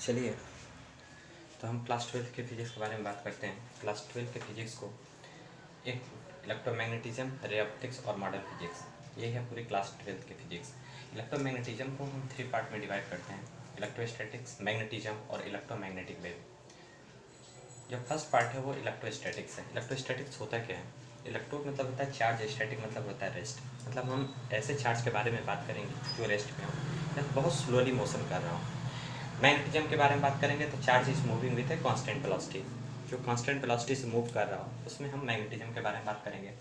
चलिए, तो हम क्लास 12 के फिजिक्स के बारे में बात करते हैं। क्लास 12 के फिजिक्स को एक इलेक्ट्रोमैग्नेटिज्म, रे ऑप्टिक्स और मॉडल फिजिक्स, ये है पूरी क्लास 12 के फिजिक्स। इलेक्ट्रोमैग्नेटिज्म को हम 3 पार्ट में डिवाइड करते हैं, इलेक्ट्रोस्टैटिक्स, मैग्नेटिज्म और इलेक्ट्रोमैग्नेटिक वेव। जो फर्स्ट पार्ट है वो इलेक्ट्रोस्टैटिक्स है। इलेक्ट्रोस्टैटिक्स होता क्या है? इलेक्ट्रो मतलब होता है चार्ज, स्टैटिक मतलब होता है रेस्ट। मतलब हम ऐसे चार्ज के बारे में बात करेंगे जो रेस्ट में हो या बहुत स्लोली मोशन कर रहा हो। मैग्नेटिज्म के बारे में बात करेंगे तो charge is moving with a constant velocity, जो कांस्टेंट वेलोसिटी से मूव कर रहा हो उसमें हम मैग्नेटिज्म के बारे में बात करेंगे।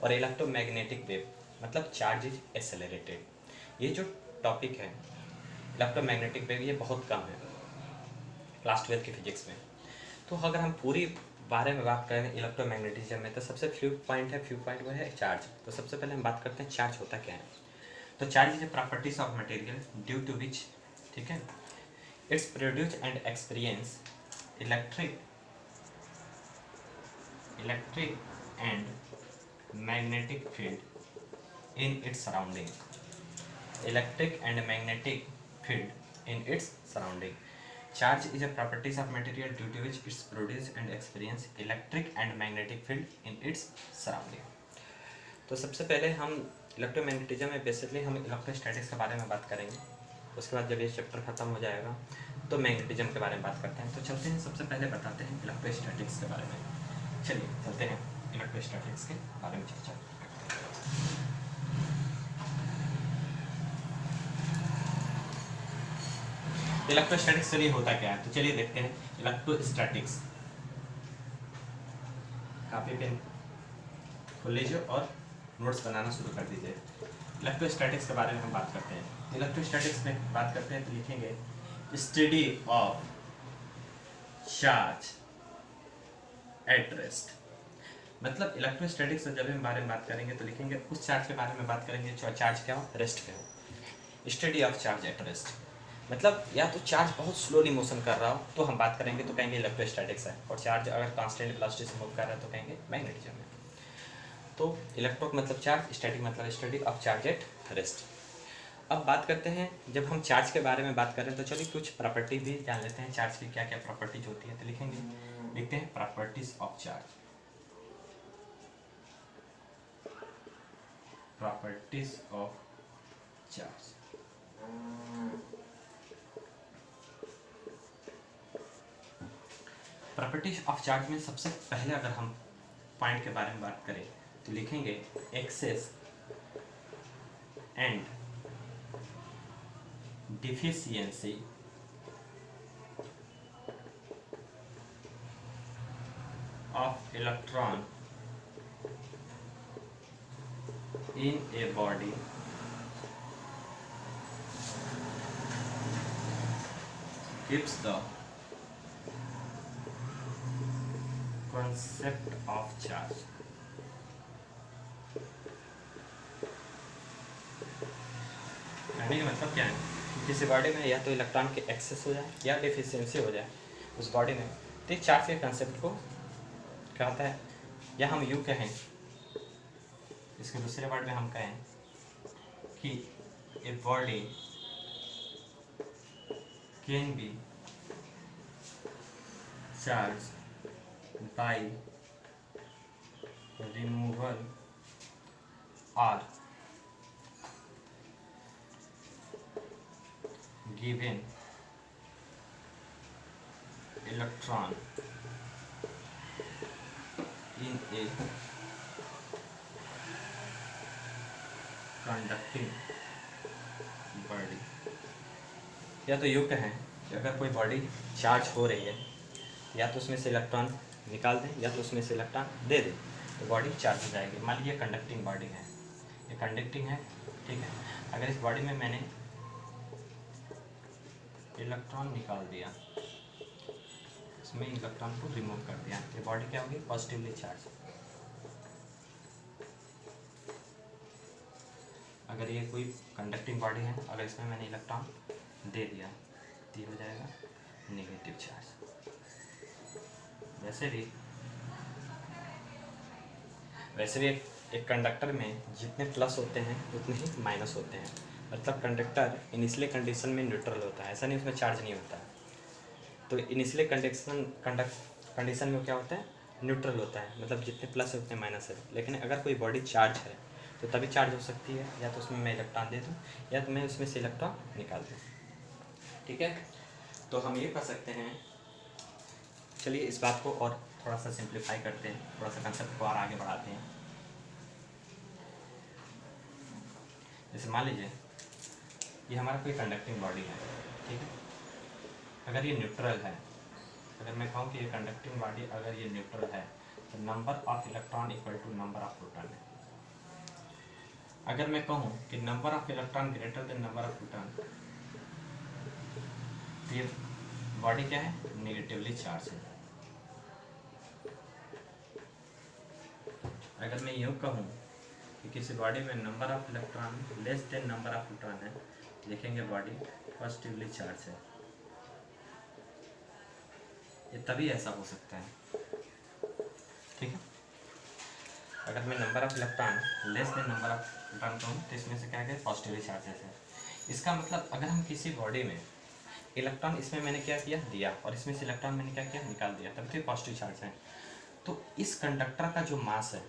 और इलेक्ट्रोमैग्नेटिक वेव मतलब चार्ज इज एक्सेलरेटेड। ये जो टॉपिक है इलेक्ट्रोमैग्नेटिक वेव, ये बहुत कम है क्लास 12 की फिजिक्स में। तो अगर हम पूरी बारे में बात करें इलेक्ट्रोमैग्नेटिज्म में तो सबसे फ्यू पॉइंट वो है चार्ज। तो सबसे पहले हम बात करते हैं चार्ज होता क्या है। तो charge is a properties of material due to which, ठीक है, it's produce and experience electric and magnetic field in its surrounding. Electric and magnetic field in its surrounding. Charge is a properties of material due to which it's produce and experience electric and magnetic field in its surrounding। तो सबसे पहले हम electromagnetism में basically हम electrostatics के बारे में बात करेंगे। उसके बाद जब ये चैप्टर खत्म हो जाएगा तो मैग्नेटिज्म के बारे में बात करते हैं। तो चलते हैं, सबसे पहले बताते हैं इलेक्ट्रोस्टैटिक्स के बारे में। चलिए चलते हैं इलेक्ट्रोस्टैटिक्स के बारे में चर्चा करते हैं। इलेक्ट्रोस्टैटिक्स चलिए होता क्या है, तो चलिए देखते हैं इलेक्ट्रोस्टैटिक्स। काफी पेन खोल लीजिए और नोट्स बनाना शुरू कर दीजिए। इलेक्ट्रोस्टैटिक्स के बारे में हम बात करते हैं। इलेक्ट्रोस्टैटिक्स में बात करते हैं तो लिखेंगे study of charge at rest. मतलब इलेक्ट्रोस्टैटिक्स से जब हम बारे में बात करेंगे तो लिखेंगे उस चार्ज के बारे में बात करेंगे जो चार्ज क्या हो, रेस्ट पे हो। Study of charge at rest मतलब या तो चार्ज बहुत स्लोली मोशन कर रहा हो तो हम बात करेंगे तो कहेंगे इलेक्ट्रोस्टैटिक्स है, और चार्ज अगर कांस्टेंट वेलोसिटी से मूव कर रहा है तो कहेंगे मैग्नेटिज्म है। तो इलेक्ट्रो मतलब चार्ज, स्टैटिक मतलब study of charge at rest. अब बात करते हैं, जब हम चार्ज के बारे में बात करें तो चलिए कुछ प्रॉपर्टी भी जान लेते हैं चार्ज की क्या क्या प्रॉपर्टीज होती है। तो लिखते हैं properties of charge. Properties of charge. Properties of charge में सबसे पहले अगर हम पॉइंट के बारे में बात करें तो लिखेंगे excess and deficiency of electron in a body gives the concept of charge। कहने का मतलब क्या है कि किसी बॉडी में या तो इलेक्ट्रॉन के एक्सेस हो जाए या डिफिशियंसी हो जाए उस बॉडी में, तो चार्ज के कंसेप्ट को कहता है। या हम यूँ कहें, इसके दूसरे वर्ड में हम कहें कि a body can be charge by removal or given electron in a conducting body। या तो यूँ कहें कि अगर कोई बॉडी चार्ज हो रही है या तो उसमें से इलेक्ट्रॉन निकाल दें या तो उसमें से इलेक्ट्रॉन दे दें तो बॉडी चार्ज हो जाएगी। मान लीजिए कंडक्टिंग बॉडी है, ये कंडक्टिंग है, ठीक है। अगर इस बॉडी में मैंने इलेक्ट्रॉन निकाल दिया, इसमें इलेक्ट्रॉन को रिमूव कर दिया, ये बॉडी क्या होगी, पॉजिटिवली चार्ज। अगर ये कोई कंडक्टिंग बॉडी है, अगर इसमें मैंने इलेक्ट्रॉन दे दिया तो ये हो जाएगा नेगेटिव चार्ज। वैसे भी एक कंडक्टर में जितने प्लस होते हैं उतने ही माइनस होते हैं। मतलब कंडक्टर इनिशियली कंडीशन में न्यूट्रल होता है, ऐसा नहीं उसमें चार्ज नहीं होता है। तो इनिशियली कंडीशन में क्या होता है, न्यूट्रल होता है, मतलब जितने प्लस है उतने माइनस है। लेकिन अगर कोई बॉडी चार्ज है तो तभी चार्ज हो सकती है, या तो उसमें मैं इलेक्ट्रॉन दे दूँ या तो मैं उसमें से इलेक्ट्रॉन निकाल दूँ। ठीक है, तो हम ये कर सकते हैं। चलिए इस बात को और थोड़ा सा सिंप्लीफाई करते हैं, थोड़ा सा कंसेप्ट को और आगे बढ़ाते हैं। जैसे मान लीजिए ये हमारा कोई कंडक्टिंग बॉडी है, ठीक है। अगर ये न्यूट्रल है, अगर मैं कहूँ कि ये कंडक्टिंग बॉडी अगर ये न्यूट्रल है तो number of electron equal to number of proton है। अगर मैं कहूँ कि number of electron greater than number of proton, तो ये बॉडी क्या है, नेगेटिवली चार्ज है। अगर मैं यूँ कहूँ कि किसी बॉडी में number of electron less than number of proton है, लिखेंगे बॉडी पॉजिटिवली चार्ज है। ये तभी ऐसा हो सकता है, ठीक है। अगर मैं number of electron less than number of proton कहूँ तो इसमें से क्या है, पॉजिटिवली चार्जेस है। इसका मतलब अगर हम किसी बॉडी में इलेक्ट्रॉन इसमें मैंने क्या किया, दिया, और इसमें से इलेक्ट्रॉन मैंने क्या किया, निकाल दिया, तब तो पॉजिटिव चार्ज है। तो इस कंडक्टर का जो मास है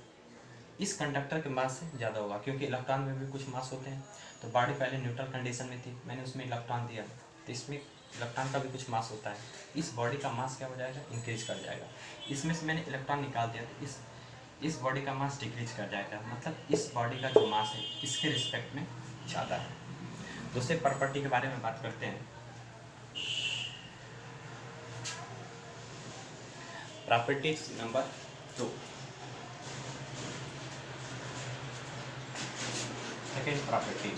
इस कंडक्टर के मास से ज़्यादा होगा, क्योंकि इलेक्ट्रॉन में भी कुछ मास होते हैं। तो बॉडी पहले न्यूट्रल कंडीशन में थी, मैंने उसमें इलेक्ट्रॉन दिया, तो इसमें इलेक्ट्रॉन का भी कुछ मास होता है। इस बॉडी का मास क्या हो जाएगा, इंक्रीज कर जाएगा। इसमें से मैंने इलेक्ट्रॉन निकाल दिया तो इस बॉडी का मास डिक्रीज कर जाएगा, मतलब इस बॉडी का जो मास है इसके रिस्पेक्ट में ज़्यादा है। दूसरे प्रॉपर्टी के बारे में बात करते हैं। Property number 2, second property,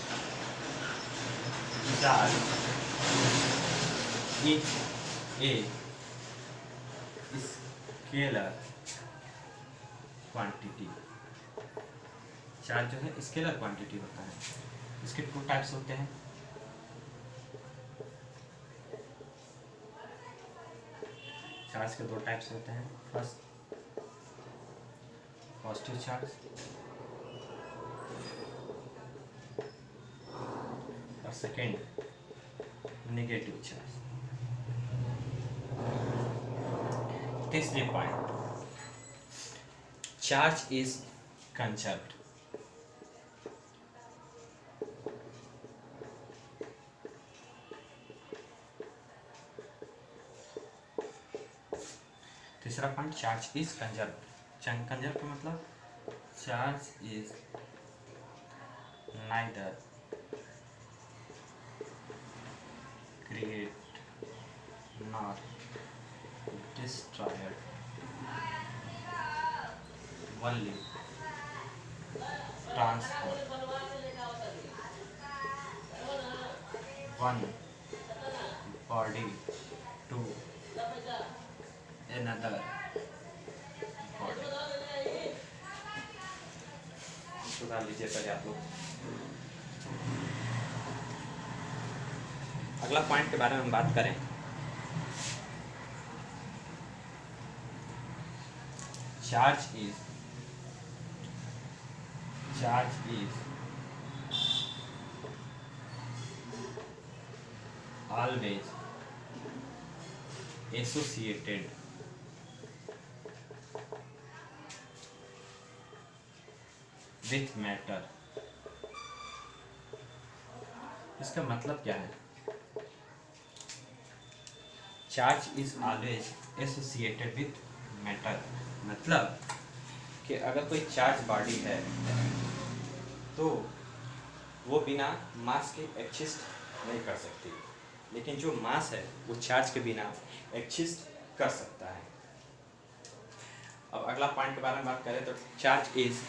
charge is a scalar quantity. Charge जो है स्केलर क्वांटिटी होता है। इसके 2 टाइप्स होते हैं। चार्ज के 2 टाइप्स होते हैं। फर्स्ट पॉजिटिव चार्ज और सेकेंड नेगेटिव चार्ज। तीसरी पॉइंट, चार्ज इज कंजर्व्ड। तीसरा point, charge is conserved. Conserve का मतलब charge is neither create nor destroyed, only transfer one body to another body। सुधार लीजिए पहले आप लोग। अगला पॉइंट के बारे में हम बात करें। Charge is always associated with matter। इसका मतलब क्या है, charge is always associated with matter. मतलब कि अगर कोई चार्ज बॉडी है तो वो बिना मास के एक्सिस्ट नहीं कर सकती, लेकिन जो मास है वो चार्ज के बिना एक्सिस्ट कर सकता है। अब अगला पॉइंट के बारे में बात करें तो चार्ज इज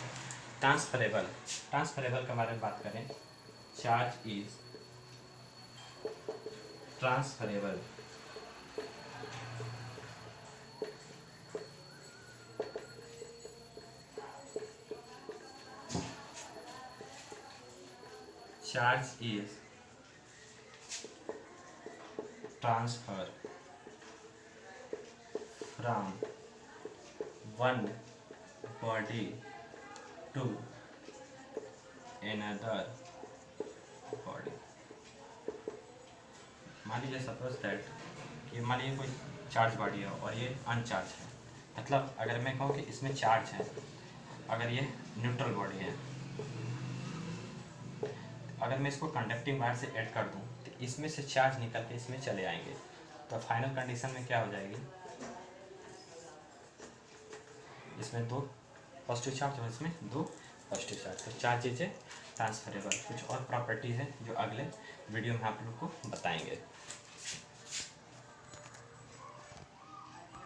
ट्रांसफरेबल। ट्रांसफरेबल के बारे में बात करें, charge is transferable. Charge is transfer from one body to another body। मान लीजिए सपोज दैट कि मान लीजिए कोई चार्ज बॉडी है और ये अनचार्ज है, मतलब अगर मैं कहूँ कि इसमें चार्ज है, अगर ये न्यूट्रल बॉडी है, अगर मैं इसको कंडक्टिंग वायर से ऐड कर दूँ तो इसमें से चार्ज निकल के इसमें चले आएंगे, तो फाइनल कंडीशन में क्या हो जाएगी, इसमें 2 पॉजिटिव चार्ज और इसमें 2 पॉजिटिव चार्ज। तो चार्ज इज ट्रांसफरेबल। कुछ और प्रॉपर्टीज़ हैं जो अगले वीडियो में आप लोग को बताएंगे।